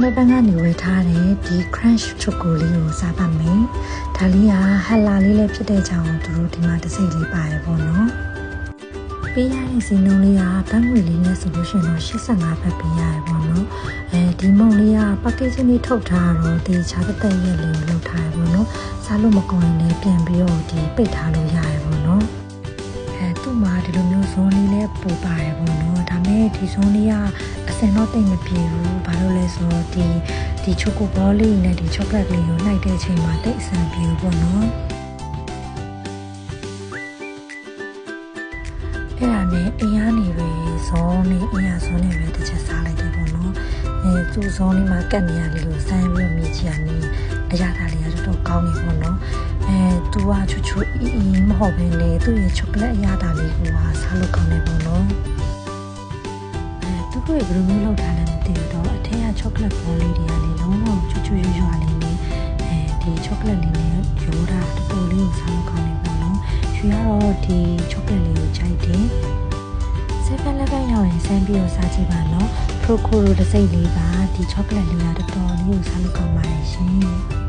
ဘန်ကနေဝယ်ထားတဲ့ဒီ crunch ချောကိုလေးကိုစားပါမယ်။ဒါလေးကဟလာလေးလည်းဖြစ်တဲ့ကြောင့်သူတို့ဒီမှာတစ်စိတ်လေးပါရပေါ့နော်။ပေးရတဲ့စီနှုန်းလေးကဘတ်ငွေလေးနဲ့ဆိုလို့ရှိရင်တော့85ဘတ်ပေးရတယ်ပေါ့နော်။ဒီမုံလေးက packaging လေးထုတ်ထားတော့ဒီချားတက်ရက်လေးကိုလုပ်ထားရပေါ့နော်။စားလို့မကောင်းရင်လည်းပြန်ပြီးတော့ဒီပိတ်ထားလို့ရတယ်ပေါ့နော်။သူ့မှာဒီလိုမျိုးဇွန်လေးလည်းပို့ပါတယ်ပေါ့နော်ဒါပေမဲ့ဒီဇွန်လေးကအစင်တော့တိတ်မပြေဘူးဘာလို့လဲဆိုတော့ဒီချိုကိုဘောလေးနဲ့ဒီချောကလက်လေးကိုနှိုက်တဲ့အချိန်မှာတိတ်အဆင်ပြေဘူးပေါ့နော်အဲ့ဒါနဲ့အင်အားနေပဲဇွန်နဲ့အင်အားဇွန်နဲ့ပဲတစ်ချက်စားလိုက်တယ်ပေါ့နော်သူ့ဇွန်လေးမှာကတ်နေရလေးကိုစမ်းပြီးမြည်ချရနေအရာသားလေးကတော်တော်ကောင်းနေပေါ့နော်သူကချူချူအီမဟုတ်ဘဲလေသူ့ရဲ့ချောကလက်အရသာလေးကိုစားလို့ကောင်းနေပေါ့နော်သူတို့ဘယ်လိုမျိုးလုပ်ထားလဲမသိတော့အထက်ကချောကလက်ဘောလေးတွေကလည်းလုံးဝချူချူရွရွလေးနဲ့ဒီချောကလက်လေးနဲ့ရိုးတာတော်တော်လေးကိုစားလို့ကောင်းနေပေါ့နော်ရွှေကတော့ဒီချောကလက်လေးကိုကြိုက်တယ်7-Eleven ရောက်ရင်စမ်းပြီးတော့စားကြည့်ပါနော် Procoro တစ်စိတ်လေးပါဒီချောကလက်လေးကတော်တော်လေးကိုစားလို့ကောင်းပါတယ်ရှင်